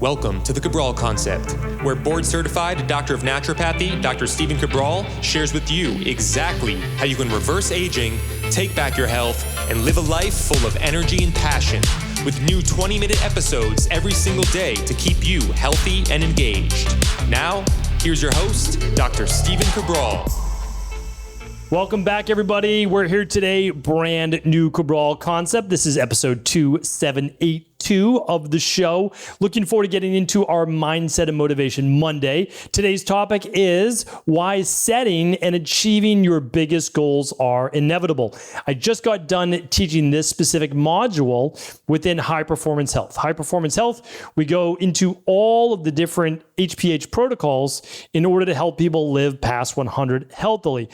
Welcome to the Cabral Concept, where board-certified Doctor of Naturopathy, Dr. Stephen Cabral, shares with you exactly how you can reverse aging, take back your health, and live a life full of energy and passion, with new 20-minute episodes every single day to keep you healthy and engaged. Now, here's your host, Dr. Stephen Cabral. Welcome back, everybody. We're here today, brand new Cabral Concept. This is episode 2782 of the show. Looking forward to getting into our Mindset and Motivation Monday. Today's topic is why setting and achieving your biggest goals are inevitable. I just got done teaching this specific module within High Performance Health. High Performance Health, we go into all of the different HPH protocols in order to help people live past 100 healthily.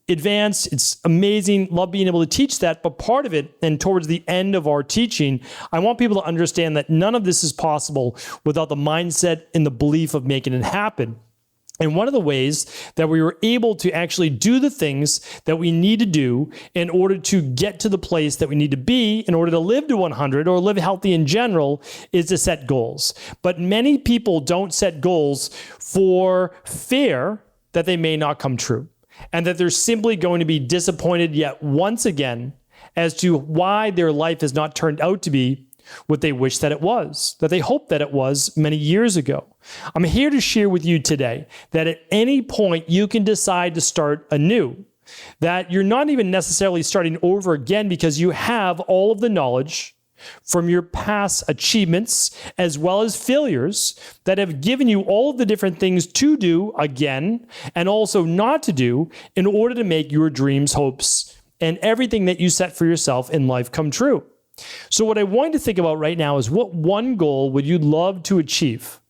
Advanced, it's amazing, love being able to teach that, but part of it, and towards the end of our teaching, I want people to understand that none of this is possible without the mindset and the belief of making it happen. And one of the ways that we were able to actually do the things that we need to do in order to get to the place that we need to be in order to live to 100 or live healthy in general is to set goals. But many people don't set goals for fear that they may not come true, and that they're simply going to be disappointed yet once again as to why their life has not turned out to be what they wish that it was, that they hoped that it was many years ago. I'm here to share with you today that at any point you can decide to start anew, that you're not even necessarily starting over again because you have all of the knowledge from your past achievements as well as failures that have given you all of the different things to do again and also not to do in order to make your dreams, hopes, and everything that you set for yourself in life come true. So what I want you to think about right now is what one goal would you love to achieve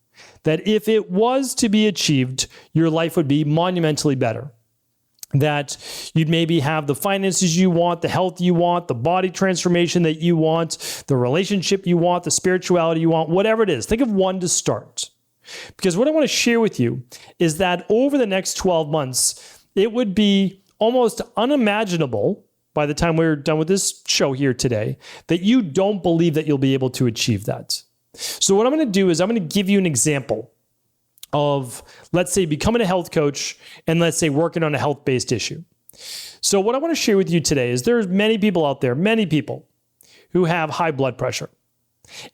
that if it was to be achieved, your life would be monumentally better? That you'd maybe have the finances you want, the health you want, the body transformation that you want, the relationship you want, the spirituality you want, whatever it is. Think of one to start. Because what I want to share with you is that over the next 12 months, it would be almost unimaginable by the time we're done with this show here today, that you don't believe that you'll be able to achieve that. So what I'm going to do is I'm going to give you an example of, let's say, becoming a health coach and let's say working on a health-based issue. So what I want to share with you today is there's many people out there, many people who have high blood pressure.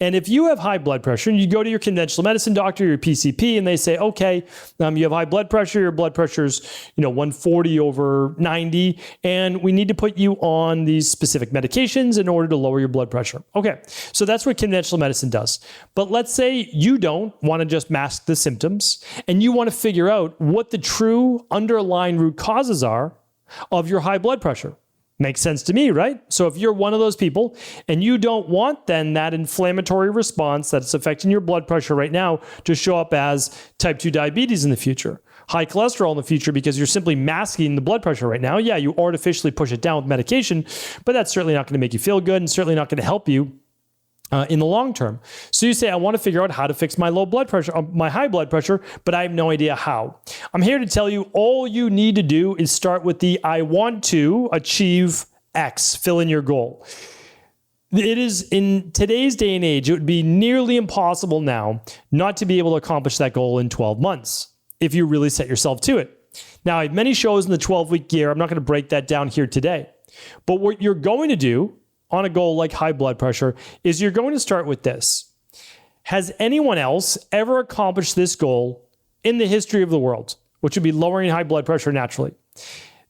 And if you have high blood pressure and you go to your conventional medicine doctor, your PCP, and they say, okay, you have high blood pressure, your blood pressure's 140 over 90, and we need to put you on these specific medications in order to lower your blood pressure. Okay, so that's what conventional medicine does. But let's say you don't want to just mask the symptoms and you want to figure out what the true underlying root causes are of your high blood pressure. Makes sense to me, right? So if you're one of those people and you don't want then that inflammatory response that's affecting your blood pressure right now to show up as type 2 diabetes in the future, high cholesterol in the future, because you're simply masking the blood pressure right now. Yeah, you artificially push it down with medication, but that's certainly not going to make you feel good and certainly not going to help you in the long term. So you say, I want to figure out how to fix my low blood pressure, my high blood pressure, but I have no idea how. I'm here to tell you all you need to do is start with the I want to achieve X, fill in your goal. It is in today's day and age, it would be nearly impossible now not to be able to accomplish that goal in 12 months if you really set yourself to it. Now, I have many shows in the 12-week year. I'm not going to break that down here today. But what you're going to do on a goal like high blood pressure is you're going to start with this. Has anyone else ever accomplished this goal in the history of the world, which would be lowering high blood pressure naturally?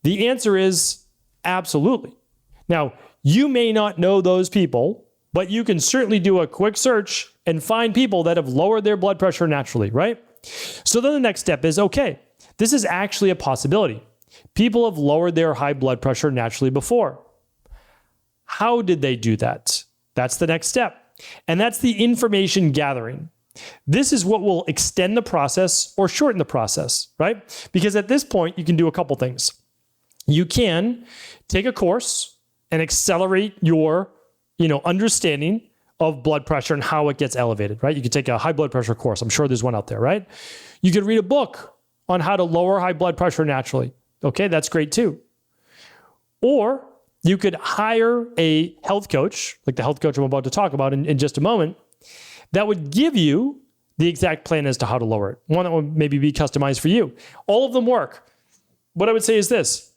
The answer is absolutely. Now, you may not know those people, but you can certainly do a quick search and find people that have lowered their blood pressure naturally, right? So then the next step is, okay, this is actually a possibility. People have lowered their high blood pressure naturally before. How did they do that? That's the next step. And that's the information gathering. This is what will extend the process or shorten the process, right? Because at this point, you can do a couple things. You can take a course and accelerate your, understanding of blood pressure and how it gets elevated, right? You could take a high blood pressure course. I'm sure there's one out there, right? You could read a book on how to lower high blood pressure naturally. Okay, that's great too. Or you could hire a health coach, like the health coach I'm about to talk about in just a moment, that would give you the exact plan as to how to lower it. One that will maybe be customized for you. All of them work. What I would say is this.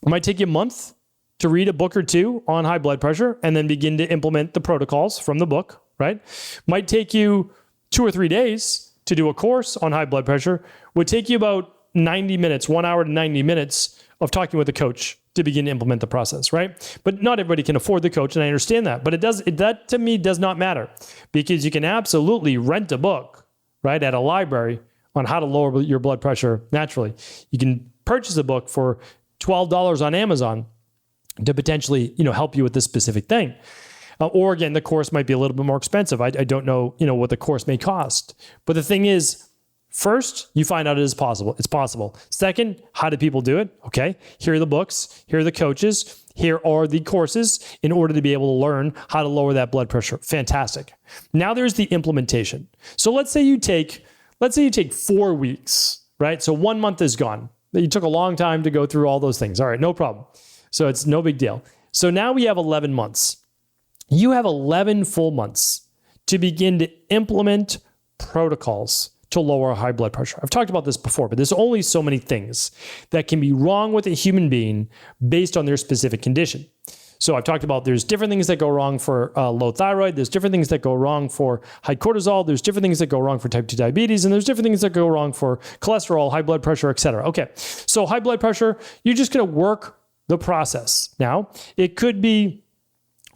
It might take you a month to read a book or two on high blood pressure and then begin to implement the protocols from the book, right? Might take you 2 or 3 days to do a course on high blood pressure. Would take you about 90 minutes, 1 hour to 90 minutes of talking with a coach to begin to implement the process, right? But not everybody can afford the coach, and I understand that. But that to me does not matter, because you can absolutely rent a book, right, at a library on how to lower your blood pressure naturally. You can purchase a book for $12 on Amazon to potentially, help you with this specific thing. Or again, the course might be a little bit more expensive. I don't know, what the course may cost. But the thing is, first, you find out it is possible. It's possible. Second, how do people do it? Okay, here are the books. Here are the coaches. Here are the courses in order to be able to learn how to lower that blood pressure. Fantastic. Now there's the implementation. So let's say you take 4 weeks, right? So 1 month is gone. You took a long time to go through all those things. All right, no problem. So it's no big deal. So now we have 11 months. You have 11 full months to begin to implement protocols to lower high blood pressure. I've talked about this before, but there's only so many things that can be wrong with a human being based on their specific condition. So I've talked about there's different things that go wrong for low thyroid. There's different things that go wrong for high cortisol. There's different things that go wrong for type 2 diabetes. And there's different things that go wrong for cholesterol, high blood pressure, et cetera. Okay, so high blood pressure, you're just going to work the process. Now, it could be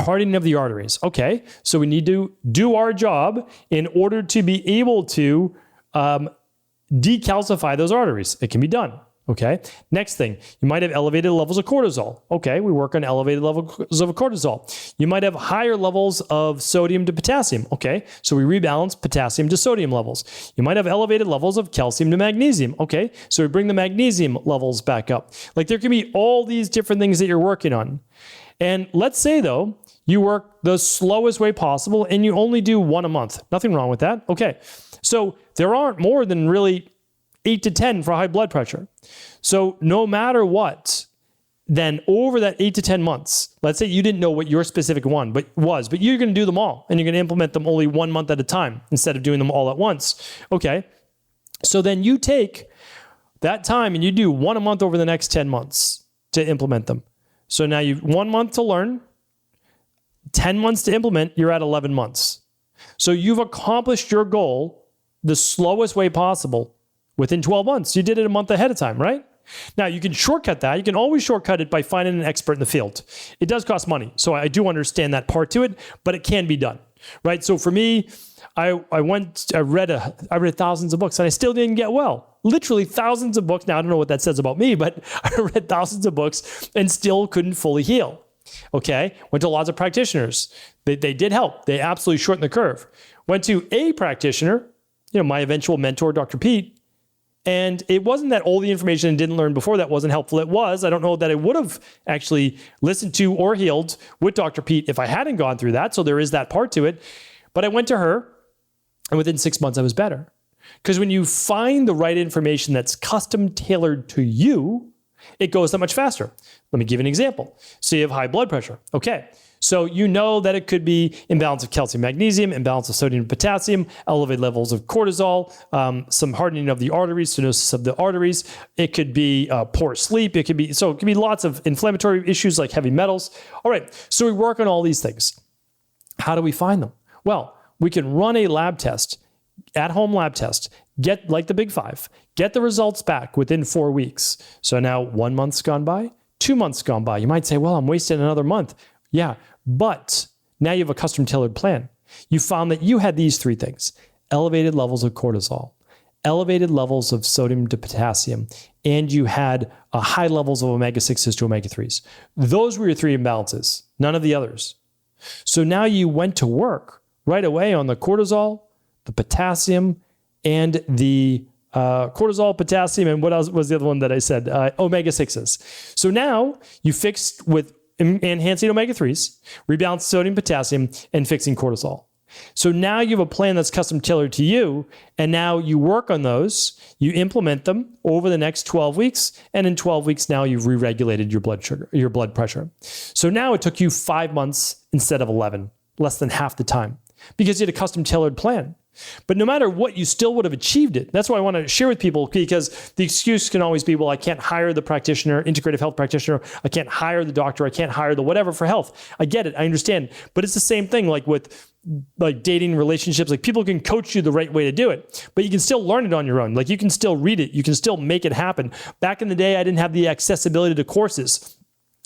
hardening of the arteries. Okay, so we need to do our job in order to be able to decalcify those arteries. It can be done. Okay. Next thing, you might have elevated levels of cortisol. Okay. We work on elevated levels of cortisol. You might have higher levels of sodium to potassium. Okay. So we rebalance potassium to sodium levels. You might have elevated levels of calcium to magnesium. Okay. So we bring the magnesium levels back up. Like there can be all these different things that you're working on. And let's say though, you work the slowest way possible and you only do 1 a month. Nothing wrong with that. Okay. So there aren't more than really 8 to 10 for high blood pressure. So no matter what, then over that 8 to 10 months, let's say you didn't know what your specific one but you're going to do them all and you're going to implement them only 1 month at a time instead of doing them all at once. Okay. So then you take that time and you do 1 a month over the next 10 months to implement them. So now you've 1 month to learn, 10 months to implement, you're at 11 months. So you've accomplished your goal the slowest way possible within 12 months. You did it a month ahead of time, right? Now, you can shortcut that. You can always shortcut it by finding an expert in the field. It does cost money. So I do understand that part to it, but it can be done, right? So for me, I read thousands of books and I still didn't get well. Literally thousands of books. Now, I don't know what that says about me, but I read thousands of books and still couldn't fully heal. Okay. Went to lots of practitioners. They did help. They absolutely shortened the curve. Went to a practitioner, my eventual mentor, Dr. Pete. And it wasn't that all the information I didn't learn before that wasn't helpful. It was. I don't know that I would have actually listened to or healed with Dr. Pete if I hadn't gone through that. So there is that part to it. But I went to her and within 6 months I was better. Because when you find the right information that's custom tailored to you, it goes that much faster. Let me give you an example. So you have high blood pressure. Okay. So you know that it could be imbalance of calcium, magnesium, imbalance of sodium, potassium, elevated levels of cortisol, some hardening of the arteries, stenosis of the arteries. It could be poor sleep. It could be lots of inflammatory issues like heavy metals. All right. So we work on all these things. How do we find them? Well, we can run a lab test, at-home lab test, get like the Big Five, get the results back within 4 weeks. So now 1 month's gone by, 2 months gone by. You might say, well, I'm wasting another month. Yeah, but now you have a custom tailored plan. You found that you had these 3 things: elevated levels of cortisol, elevated levels of sodium to potassium, and you had high levels of omega-6s to omega-3s. Those were your 3 imbalances, none of the others. So now you went to work right away on the cortisol, the potassium, and the cortisol, potassium, and what else was the other one that I said? Omega-6s. So now you fixed with enhancing omega-3s, rebalance sodium, potassium, and fixing cortisol. So now you have a plan that's custom tailored to you, and now you work on those, you implement them over the next 12 weeks, and in 12 weeks now you've re-regulated your blood pressure. So now it took you 5 months instead of 11, less than half the time, because you had a custom tailored plan. But no matter what, you still would have achieved it. That's why I want to share with people, because the excuse can always be, well, I can't hire the practitioner, integrative health practitioner. I can't hire the doctor. I can't hire the whatever for health. I get it. I understand. But it's the same thing like with like dating, relationships. Like people can coach you the right way to do it, but you can still learn it on your own. Like you can still read it. You can still make it happen. Back in the day, I didn't have the accessibility to courses.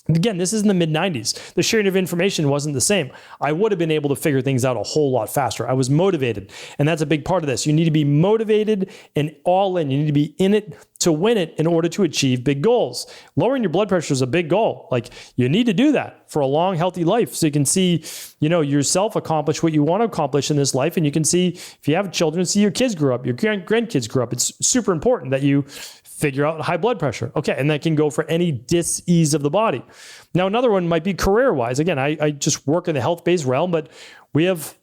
Again, this is in the mid-90s. The sharing of information wasn't the same. I would have been able to figure things out a whole lot faster. I was motivated, and that's a big part of this. You need to be motivated and all in. You need to be in it to win it in order to achieve big goals. Lowering your blood pressure is a big goal. Like you need to do that for a long, healthy life so you can see, yourself accomplish what you want to accomplish in this life, and you can see if you have children, see your kids grow up, your grandkids grow up. It's super important that you figure out high blood pressure. Okay, and that can go for any dis-ease of the body. Now, another one might be career-wise. Again, I just work in the health-based realm, but we have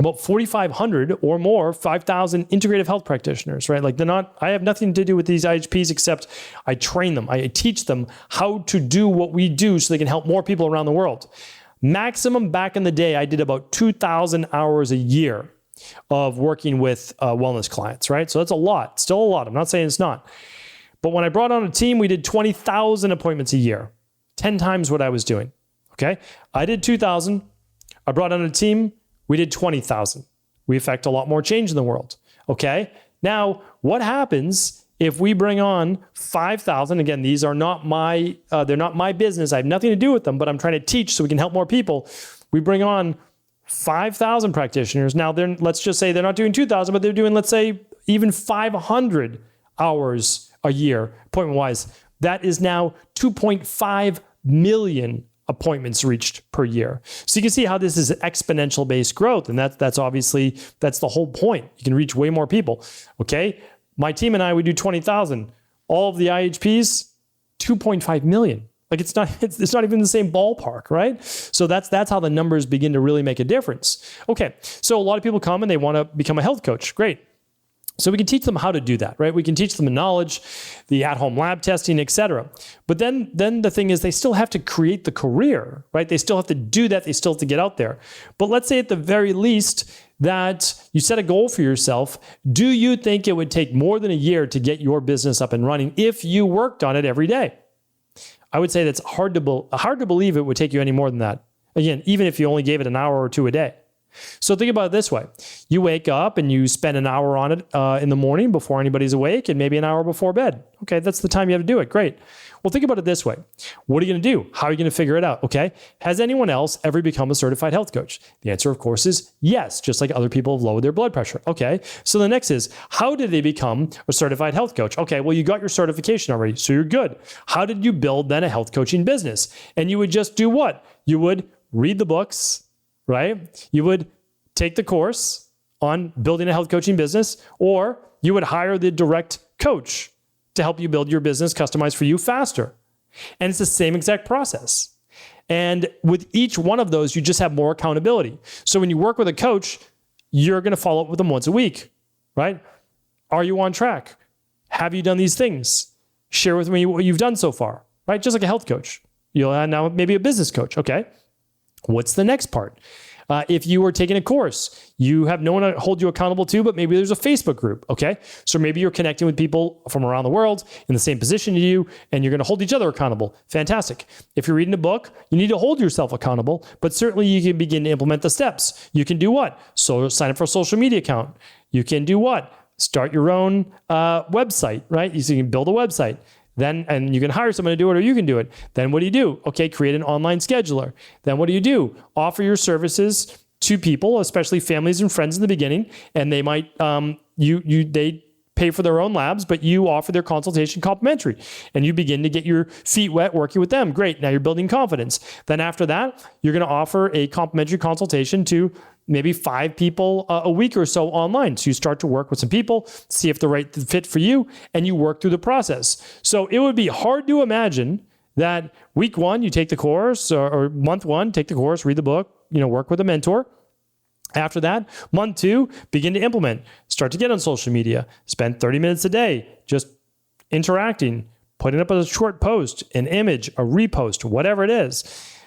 about 4,500 or more, 5,000 integrative health practitioners, right? Like I have nothing to do with these IHPs except I train them. I teach them how to do what we do so they can help more people around the world. Maximum back in the day, I did about 2,000 hours a year of working with wellness clients, right? So that's a lot, still a lot. I'm not saying it's not. But when I brought on a team, we did 20,000 appointments a year, 10 times what I was doing, okay? I did 2,000. I brought on a team, we did 20,000. We affect a lot more change in the world, okay? Now, what happens if we bring on 5,000? Again, these are not they're not my business. I have nothing to do with them, but I'm trying to teach so we can help more people. We bring on 5,000 practitioners. Now, let's just say they're not doing 2,000, but they're doing, let's say, even 500 hours a year, appointment-wise. That is now 2.5 million appointments reached per year. So you can see how this is exponential-based growth, and that's obviously, that's the whole point. You can reach way more people, okay? My team and I, we do 20,000. All of the IHPs, 2.5 million. Like it's not even the same ballpark, right? So that's how the numbers begin to really make a difference. Okay, so a lot of people come and they want to become a health coach. Great. So we can teach them how to do that, right? We can teach them the knowledge, the at-home lab testing, et cetera. But then the thing is they still have to create the career, right? They still have to do that. They still have to get out there. But let's say at the very least that you set a goal for yourself. Do you think it would take more than a year to get your business up and running if you worked on it every day? I would say that's hard to believe it would take you any more than that. Again, even if you only gave it an hour or two a day. So think about it this way. You wake up and you spend an hour on it in the morning before anybody's awake and maybe an hour before bed. Okay, that's the time you have to do it. Great. Well, think about it this way. What are you going to do? How are you going to figure it out? Okay. Has anyone else ever become a certified health coach? The answer, of course, is yes, just like other people have lowered their blood pressure. Okay. So the next is, how did they become a certified health coach? Okay. Well, you got your certification already, so you're good. How did you build then a health coaching business? And you would just do what? You would read the books, right? You would take the course on building a health coaching business, or you would hire the direct coach to help you build your business customized for you faster. And it's the same exact process. And with each one of those, you just have more accountability. So when you work with a coach, you're going to follow up with them once a week, right? Are you on track? Have you done these things? Share with me what you've done so far, right? Just like a health coach. You'll have now maybe a business coach. Okay. What's the next part? If you are taking a course, you have no one to hold you accountable to, but maybe there's a Facebook group, okay? So maybe you're connecting with people from around the world in the same position as you, and you're going to hold each other accountable. Fantastic. If you're reading a book, you need to hold yourself accountable, but certainly you can begin to implement the steps. You can do what? So sign up for a social media account. You can do what? Start your own website, right? So you can build a website. Then, and you can hire someone to do it, or you can do it. Then what do you do? Okay, create an online scheduler. Then what do you do? Offer your services to people, especially families and friends in the beginning, and they might, they pay for their own labs, but you offer their consultation complimentary, and you begin to get your feet wet working with them. Great, now you're building confidence. Then after that, you're gonna offer a complimentary consultation to maybe 5 people a week or so online. So you start to work with some people, see if they're right fit for you, and you work through the process. So it would be hard to imagine that week 1, you take the course, or month 1, take the course, read the book, work with a mentor. After that, month 2, begin to implement. Start to get on social media. Spend 30 minutes a day just interacting, putting up a short post, an image, a repost, whatever it is.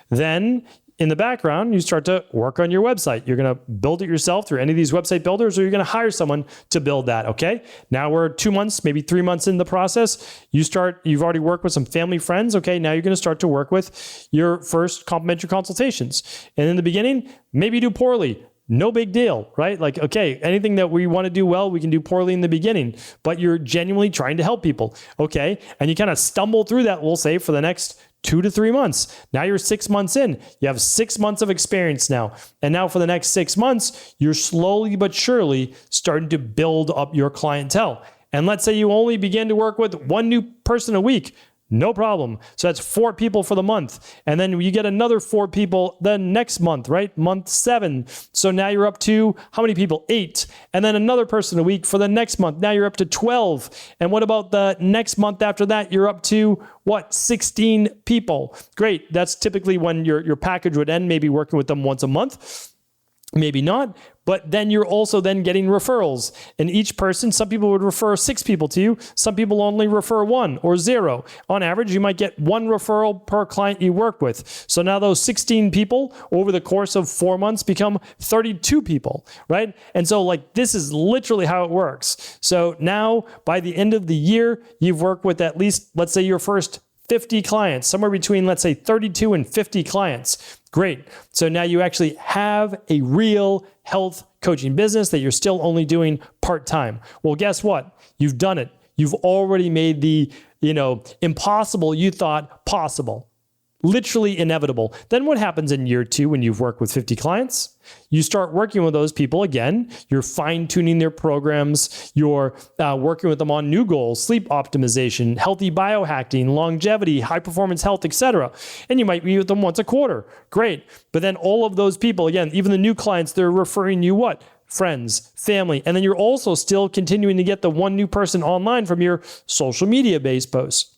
Then in the background, you start to work on your website. You're going to build it yourself through any of these website builders, or you're going to hire someone to build that. Okay. Now we're 2 months, maybe 3 months in the process. You've already worked with some family friends. Okay. Now you're going to start to work with your first complimentary consultations. And in the beginning, maybe you do poorly. No big deal, right? Like, okay, anything that we want to do well, we can do poorly in the beginning, but you're genuinely trying to help people. Okay. And you kind of stumble through that, we'll say, for the next 2 to 3 months. Now you're 6 months in. You have 6 months of experience now. And now for the next 6 months, you're slowly but surely starting to build up your clientele. And let's say you only begin to work with 1 new person a week. No problem. So that's 4 people for the month. And then you get another 4 people the next month, right? Month 7. So now you're up to how many people? 8. And then another person a week for the next month. Now you're up to 12. And what about the next month after that? You're up to what? 16 people. Great. That's typically when your package would end, maybe working with them once a month. Maybe not, but then you're also then getting referrals. And each person, some people would refer 6 people to you. Some people only refer 1 or 0. On average, you might get 1 referral per client you work with. So now those 16 people over the course of 4 months become 32 people, right? And so like this is literally how it works. So now by the end of the year, you've worked with at least, let's say your first 50 clients, somewhere between, let's say 32 and 50 clients. Great. So now you actually have a real health coaching business that you're still only doing part-time. Well, guess what? You've done it. You've already made the, impossible you thought possible. Literally inevitable. Then what happens in year 2 when you've worked with 50 clients? You start working with those people again. You're fine-tuning their programs. You're working with them on new goals, sleep optimization, healthy biohacking, longevity, high-performance health, etc. And you might meet with them once a quarter. Great. But then all of those people, again, even the new clients, they're referring you what? Friends, family. And then you're also still continuing to get the 1 new person online from your social media-based posts.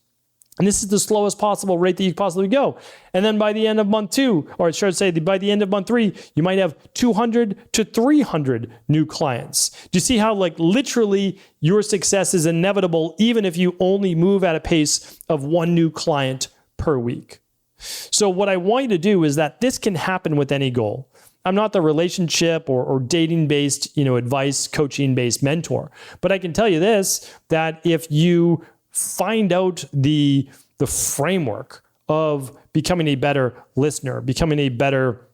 And this is the slowest possible rate that you could possibly go. And then by the end of month 2, or I should say by the end of month 3, you might have 200 to 300 new clients. Do you see how like literally your success is inevitable even if you only move at a pace of 1 new client per week? So what I want you to do is that this can happen with any goal. I'm not the relationship or dating-based, advice, coaching-based mentor. But I can tell you this, that if you find out the framework of becoming a better listener, becoming a better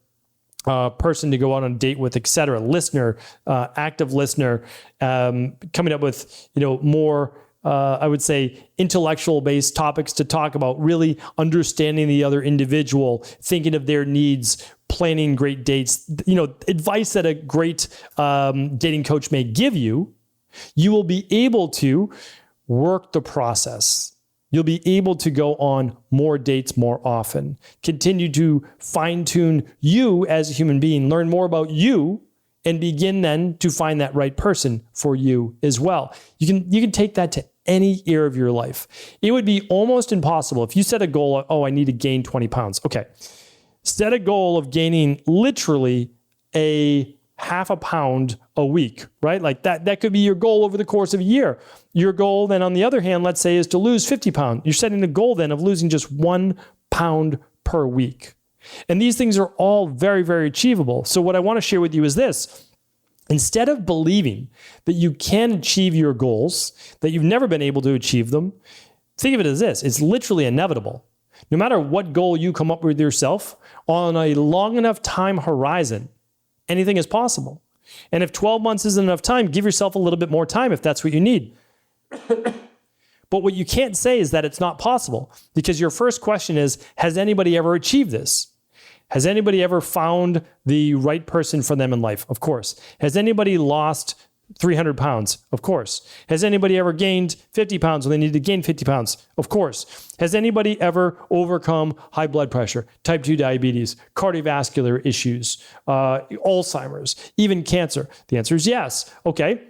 person to go out on a date with, etc. Listener, active listener, coming up with more I would say intellectual-based topics to talk about, really understanding the other individual, thinking of their needs, planning great dates, advice that a great dating coach may give you. You will be able to work the process. You'll be able to go on more dates more often. Continue to fine-tune you as a human being, learn more about you, and begin then to find that right person for you as well. You can take that to any area of your life. It would be almost impossible if you set a goal, I need to gain 20 pounds. Okay. Set a goal of gaining literally a half a pound a week, right? Like that could be your goal over the course of a year. Your goal then, on the other hand, let's say, is to lose 50 pounds. You're setting the goal then of losing just 1 pound per week. And these things are all very, very achievable. So what I want to share with you is this. Instead of believing that you can achieve your goals, that you've never been able to achieve them, think of it as this. It's literally inevitable. No matter what goal you come up with yourself, on a long enough time horizon, anything is possible. And if 12 months isn't enough time, give yourself a little bit more time if that's what you need. But what you can't say is that it's not possible, because your first question is, has anybody ever achieved this? Has anybody ever found the right person for them in life? Of course. Has anybody lost 300 pounds? Of course. Has anybody ever gained 50 pounds when they needed to gain 50 pounds? Of course. Has anybody ever overcome high blood pressure, type 2 diabetes, cardiovascular issues, Alzheimer's, even cancer? The answer is yes. Okay.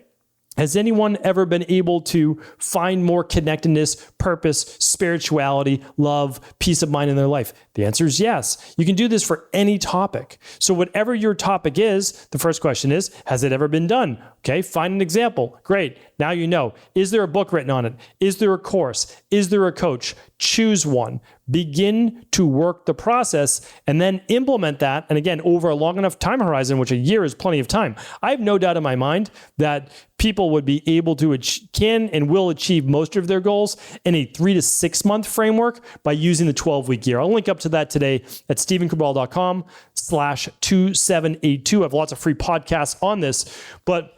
Has anyone ever been able to find more connectedness, purpose, spirituality, love, peace of mind in their life? The answer is yes. You can do this for any topic. So whatever your topic is, the first question is, has it ever been done? Okay, find an example. Great. Now you know. Is there a book written on it? Is there a course? Is there a coach? Choose one. Begin to work the process and then implement that. And again, over a long enough time horizon, which a year is plenty of time. I have no doubt in my mind that people would be able to can and will achieve most of their goals in a 3 to 6 month framework by using the 12-week year. I'll link up to that today at stephencabral.com/2782. I have lots of free podcasts on this, but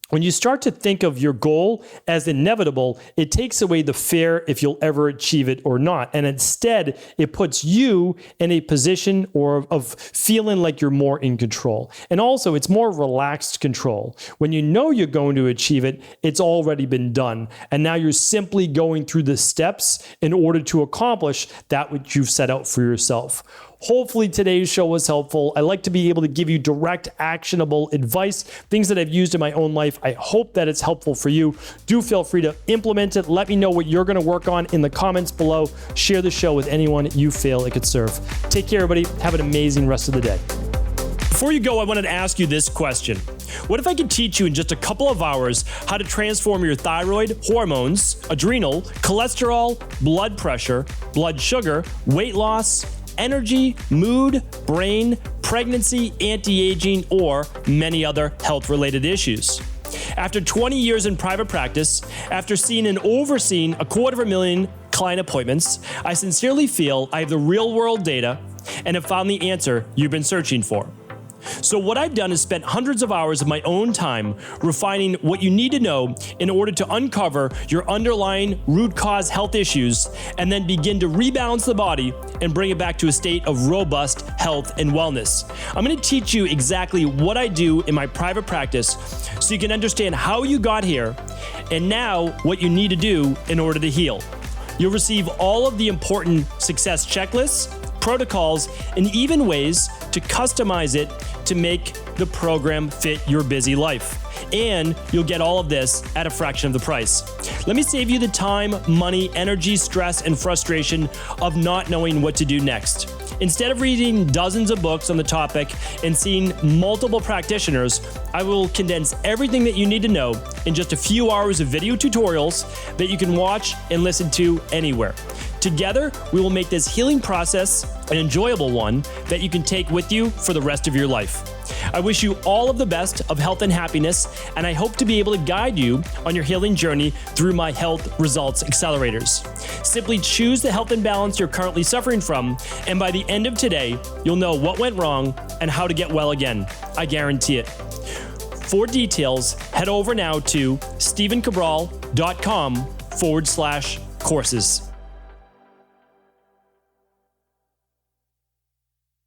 when you start to think of your goal as inevitable, it takes away the fear if you'll ever achieve it or not. And instead, it puts you in a position of feeling like you're more in control. And also, it's more relaxed control. When you know you're going to achieve it, it's already been done. And now you're simply going through the steps in order to accomplish that which you've set out for yourself. Hopefully today's show was helpful. I like to be able to give you direct, actionable advice, things that I've used in my own life. I hope that it's helpful for you. Do feel free to implement it. Let me know what you're going to work on in the comments below. Share the show with anyone you feel it could serve. Take care, everybody. Have an amazing rest of the day. Before you go, I wanted to ask you this question. What if I could teach you in just a couple of hours how to transform your thyroid, hormones, adrenal, cholesterol, blood pressure, blood sugar, weight loss, energy, mood, brain, pregnancy, anti-aging, or many other health-related issues? After 20 years in private practice, after seeing and overseeing 250,000 client appointments, I sincerely feel I have the real-world data and have found the answer you've been searching for. So what I've done is spent hundreds of hours of my own time refining what you need to know in order to uncover your underlying root cause health issues and then begin to rebalance the body and bring it back to a state of robust health and wellness. I'm going to teach you exactly what I do in my private practice so you can understand how you got here and now what you need to do in order to heal. You'll receive all of the important success checklists, protocols, and even ways to customize it to make the program fit your busy life. And you'll get all of this at a fraction of the price. Let me save you the time, money, energy, stress, and frustration of not knowing what to do next. Instead of reading dozens of books on the topic and seeing multiple practitioners, I will condense everything that you need to know in just a few hours of video tutorials that you can watch and listen to anywhere. Together, we will make this healing process an enjoyable one that you can take with you for the rest of your life. I wish you all of the best of health and happiness, and I hope to be able to guide you on your healing journey through my health results accelerators. Simply choose the health imbalance you're currently suffering from, and by the end of today, you'll know what went wrong and how to get well again. I guarantee it. For details, head over now to stephencabral.com/courses.